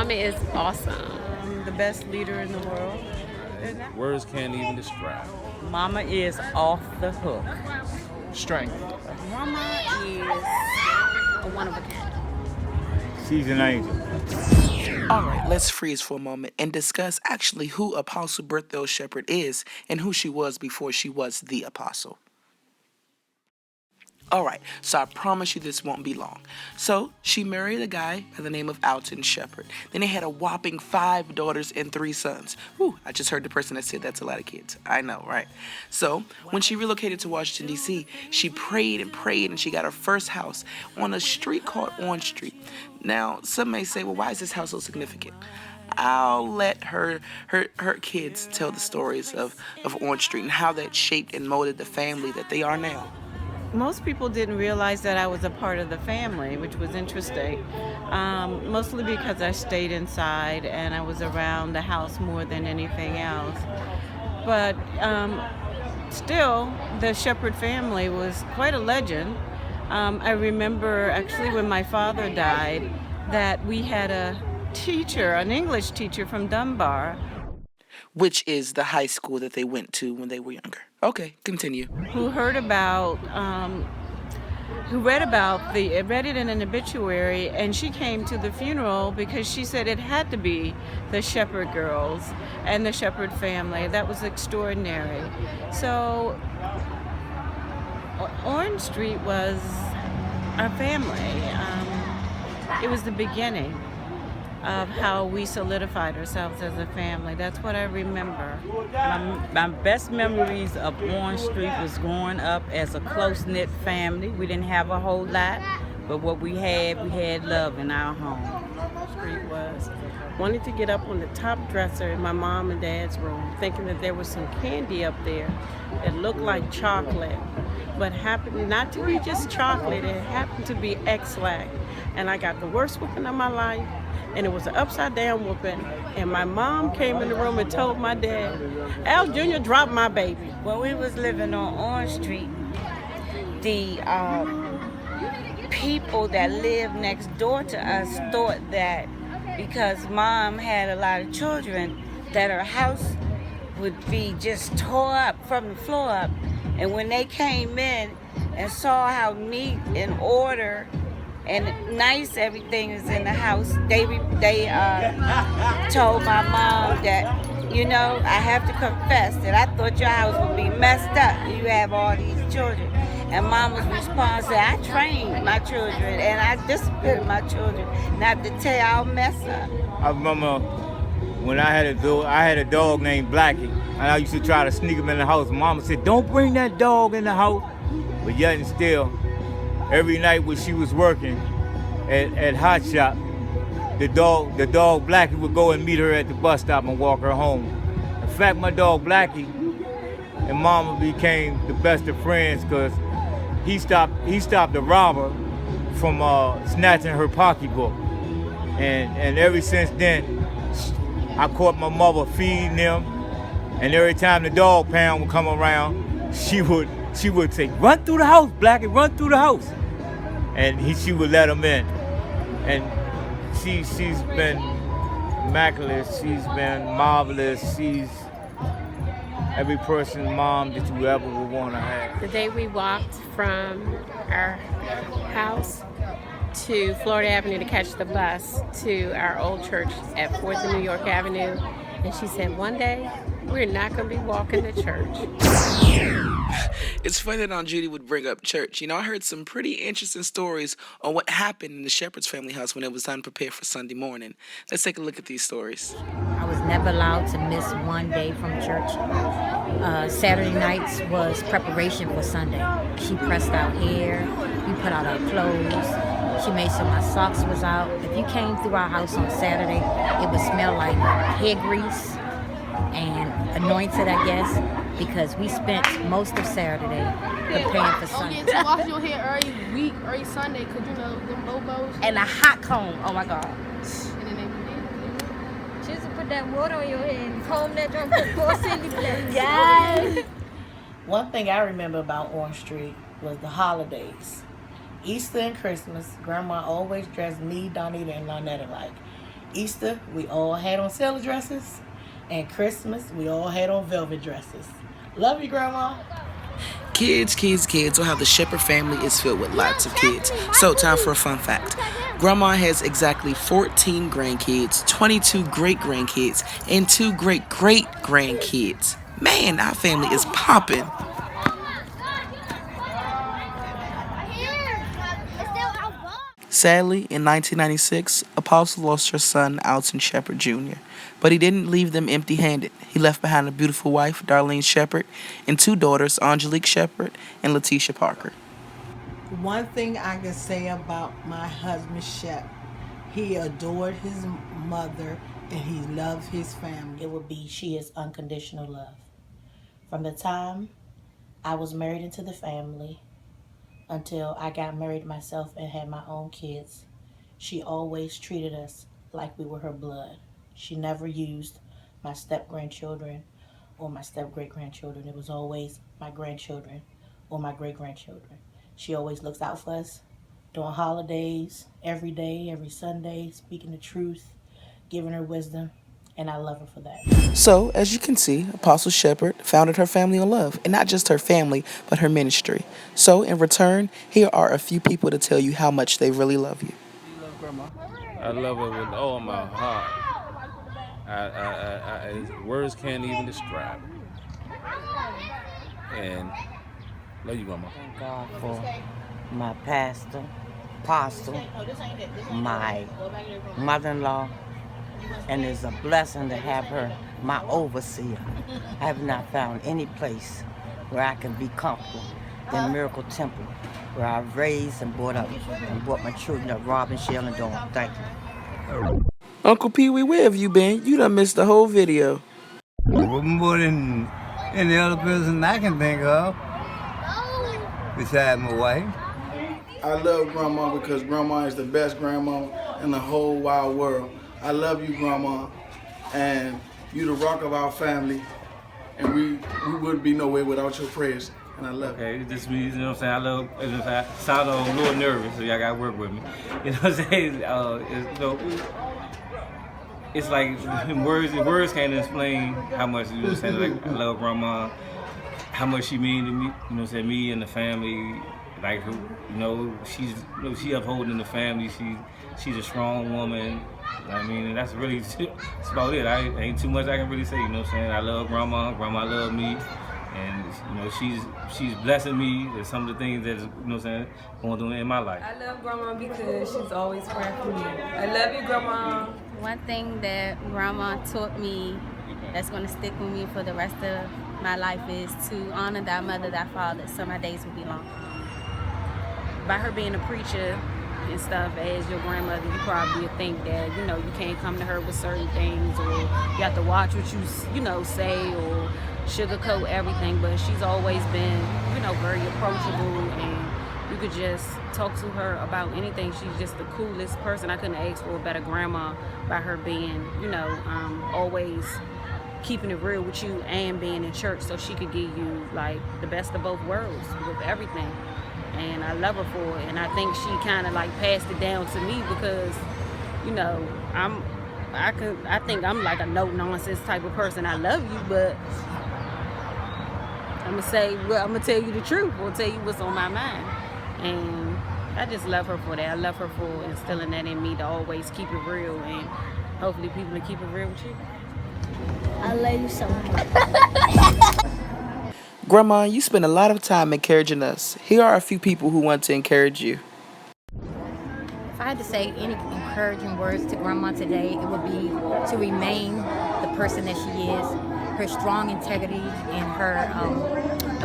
Mama is awesome. The best leader in the world. Words can't even describe. Mama is off the hook. Strength. Mama is a one of a kind. She's an angel. All right, let's freeze for a moment and discuss actually who Apostle Bertha Shephard is and who she was before she was the apostle. All right, so I promise you this won't be long. So she married a guy by the name of Alton Shepherd. Then they had a whopping 5 daughters and 3 sons. Whew, I just heard the person that said that's a lot of kids. I know, right? So when she relocated to Washington, D.C., she prayed and she got her first house on a street called Orange Street. Now, some may say, well, why is this house so significant? I'll let her kids tell the stories of Orange Street and how that shaped and molded the family that they are now. Most people didn't realize that I was a part of the family, which was interesting, mostly because I stayed inside and I was around the house more than anything else. But still, the Shepherd family was quite a legend. I remember actually when my father died that we had a teacher, an English teacher from Dunbar, which is the high school that they went to when they were younger. Okay, continue. Who read it in an obituary, and she came to the funeral because she said it had to be the Shepherd girls and the Shepherd family. That was extraordinary. So Orange Street was our family. It was the beginning of how we solidified ourselves as a family. That's what I remember. My best memories of Orange Street was growing up as a close-knit family. We didn't have a whole lot, but what we had love in our home. Street was wanting to get up on the top dresser in my mom and dad's room, thinking that there was some candy up there that looked like chocolate, but happened not to be just chocolate. It happened to be X-Lac. And I got the worst whooping of my life, and it was an upside down whooping. And my mom came in the room and told my dad, Al Jr. dropped my baby. When we was living on Orange Street, the people that lived next door to us thought that because Mom had a lot of children, that her house would be just tore up from the floor up. And when they came in and saw how neat and order and nice everything is in the house, they told my mom that, you know, I have to confess that I thought your house would be messed up. You have all these children. And Mama's response said, I trained my children and I disciplined my children not to tear our mess up. I remember when I had a dog named Blackie, and I used to try to sneak him in the house. Mama said, don't bring that dog in the house. But yet and still, every night when she was working at Hot Shop, the dog Blackie would go and meet her at the bus stop and walk her home. In fact, my dog Blackie and Mama became the best of friends because he stopped a robber from snatching her pocketbook. And ever since then, I caught my mother feeding them, and every time the dog pound would come around, she would say, run through the house, Blackie, run through the house. And she would let him in. And she's been immaculate, she's been marvelous, she's every person's mom that you ever would want to have. The day we walked from our house to Florida Avenue to catch the bus to our old church at 4th and New York Avenue, and she said, one day, we're not going to be walking to church. It's funny that Aunt Judy would bring up church. You know, I heard some pretty interesting stories on what happened in the Shepherd's family house when it was time to prepare for Sunday morning. Let's take a look at these stories. I was never allowed to miss one day from church. Saturday nights was preparation for Sunday. She pressed our hair, we put out our clothes, she made sure my socks was out. If you came through our house on Saturday, it would smell like hair grease and anointed, I guess, because we spent most of Saturday preparing for Sunday. To wash your hair early Sunday, because you know, them bobos. And a hot comb, oh my God. And then She used to put that water on your head and comb that drum for 4 centimeters. Yes. One thing I remember about Orange Street was the holidays. Easter and Christmas, Grandma always dressed me, Donita, and Lonetta alike. Easter, we all had on sailor dresses. And Christmas, we all had on velvet dresses. Love you, Grandma. Kids, kids, kids. Well, how the Shepherd family is filled with lots of kids. So, time for a fun fact. Grandma has exactly 14 grandkids, 22 great-grandkids, and 2 great-great-grandkids. Man, our family is popping. Sadly, in 1996, Apostle lost her son, Alton Shephard Jr., but he didn't leave them empty-handed. He left behind a beautiful wife, Darlene Shephard, and 2 daughters, Angelique Shephard and Letitia Parker. One thing I can say about my husband, Shep, he adored his mother and he loved his family. It would be she is unconditional love. From the time I was married into the family until I got married myself and had my own kids, she always treated us like we were her blood. She never used my step-grandchildren or my step-great-grandchildren. It was always my grandchildren or my great-grandchildren. She always looks out for us during holidays, every day, every Sunday, speaking the truth, giving her wisdom, and I love her for that. So, as you can see, Apostle Shepherd founded her family on love, and not just her family, but her ministry. So, in return, here are a few people to tell you how much they really love you. You love Grandma? I love her with all my heart. Words can't even describe it. And love you, Grandma. Thank God for my pastor, apostle, my mother-in-law, and it's a blessing to have her my overseer. I have not found any place where I can be comfortable than Miracle Temple, where I raised and brought up and brought my children up, Robin, Shell, and Dawn. Thank you. Uncle Pee Wee, where have you been? You done missed the whole video. More than any other person I can think of, besides my wife. I love Grandma because Grandma is the best grandma in the whole wide world. I love you, Grandma, and you the rock of our family, and we wouldn't be nowhere without your prayers, and I love you. Okay, it's just me, you know what I'm saying? I love, if I sound a little nervous, so y'all gotta work with me. You know what I'm saying? It's like words can't explain how much, you know what I'm saying? Like, I love Grandma, how much she mean to me, you know what I'm saying? Me and the family, like, you know, she upholding the family. She's a strong woman. I mean, and that's really, that's about it. Ain't too much I can really say, you know what I'm saying? I love Grandma, Grandma love me, and, you know, she's blessing me with some of the things that's, you know what I'm saying, going on in my life. I love Grandma because she's always praying for me. I love you, Grandma. One thing that Grandma taught me that's going to stick with me for the rest of my life is to honor thy mother, thy father, so my days will be long. By her being a preacher and stuff as your grandmother, you probably would think that, you know, you can't come to her with certain things, or you have to watch what you know, say, or sugarcoat everything, but she's always been, you know, very approachable, and you could just talk to her about anything. She's just the coolest person. I couldn't ask for a better grandma by her being, you know, always keeping it real with you and being in church, so she could give you like the best of both worlds with everything. And I love her for it, and I think she kind of like passed it down to me because, you know, I think I'm like a no nonsense type of person. I love you, but I'm gonna tell you the truth. I'll tell you what's on my mind, and I just love her for that. I love her for instilling that in me to always keep it real, and hopefully people will keep it real with you. I love you so much. Grandma, you spend a lot of time encouraging us. Here are a few people who want to encourage you. If I had to say any encouraging words to Grandma today, it would be to remain the person that she is. Her strong integrity and her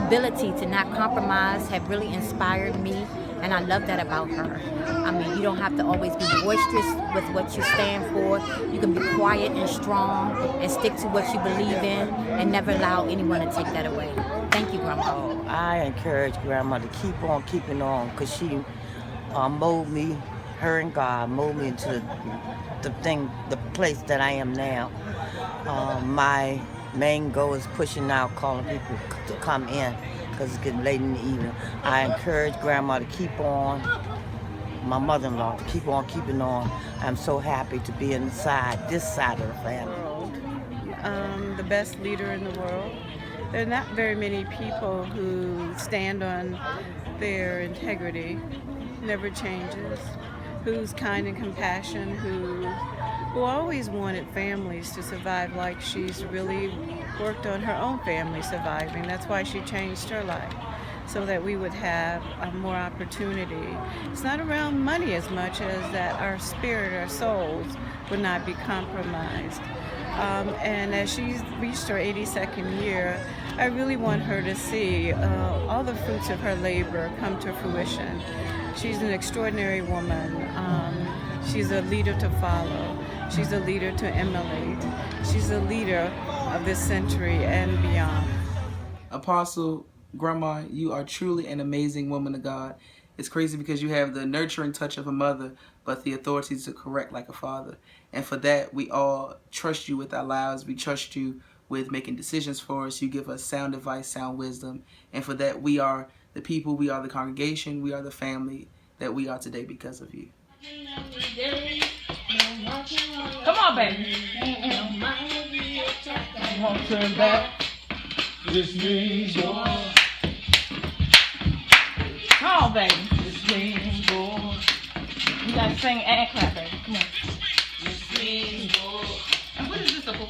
ability to not compromise have really inspired me, and I love that about her. I mean, you don't have to always be boisterous with what you stand for. You can be quiet and strong and stick to what you believe in and never allow anyone to take that away. Thank you, Grandma. I encourage Grandma to keep on keeping on, because she molded me, her and God molded me into the place that I am now. My main goal is pushing out, calling people to come in, because it's getting late in the evening. I encourage Grandma to keep on my mother-in-law to keep on keeping on. I'm so happy to be inside this side of the family. The best leader in the world. There are not very many people who stand on their integrity, never changes, who's kind and compassionate, who always wanted families to survive like she's really worked on her own family surviving. That's why she changed her life, so that we would have more opportunity. It's not around money as much as that our spirit, our souls would not be compromised. And as she's reached her 82nd year, I really want her to see all the fruits of her labor come to fruition. She's an extraordinary woman. She's a leader to follow. She's a leader to emulate. She's a leader of this century and beyond. Apostle, Grandma, you are truly an amazing woman of God. It's crazy because you have the nurturing touch of a mother, but the authority to correct like a father. And for that, we all trust you with our lives. We trust you with making decisions for us. You give us sound advice, sound wisdom. And for that, we are the people, we are the congregation, we are the family that we are today because of you. Come on, baby. Won't turn back. This means war. Come on, baby. This means war. You gotta sing and clap, baby. Come on. This means war. And what is this for?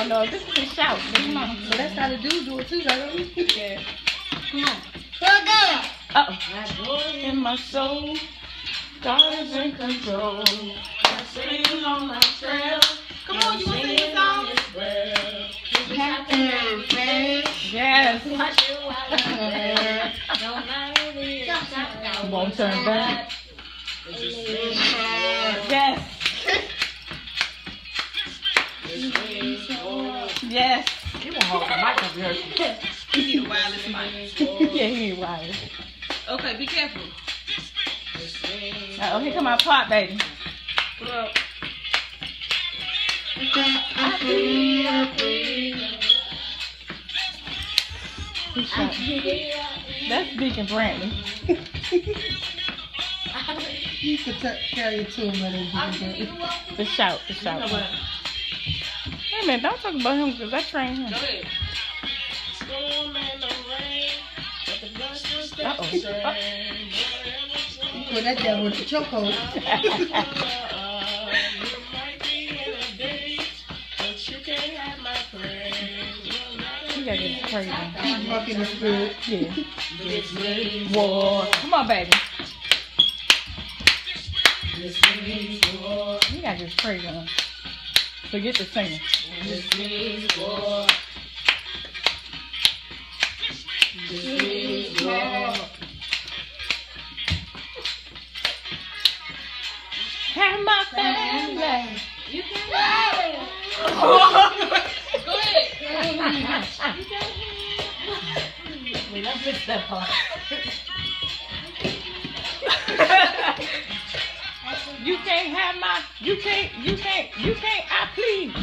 No. This is a shout. Come on. So that's how the dudes do it too, don't we? Yeah. Come on. Uh-oh. In my soul, God is in control. I sing on my trail. Come on, you want to sing this song? Yes. Won't turn back. Yes. Yes. You won't hold the mic up here. He need a wireless mic. Yeah, he need wireless. Okay, be careful. Oh, here come our pot, baby. Look. That's Deacon Brantley. You could carry it to him. The shout. Wait a minute, don't talk about him because I trained him. Uh-oh. Well, that devil with the chokehold. You gotta get crazy. He's walking the spirit. Yeah. War. Come on, baby. You gotta get crazy. Forget the singing. This means war. This means war. Have my family. You can have it. Go ahead. Wait, I missed that part. You can't have my, you can't, I please.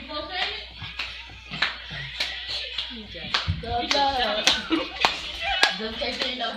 You gonna say it? God love. Just in case they know.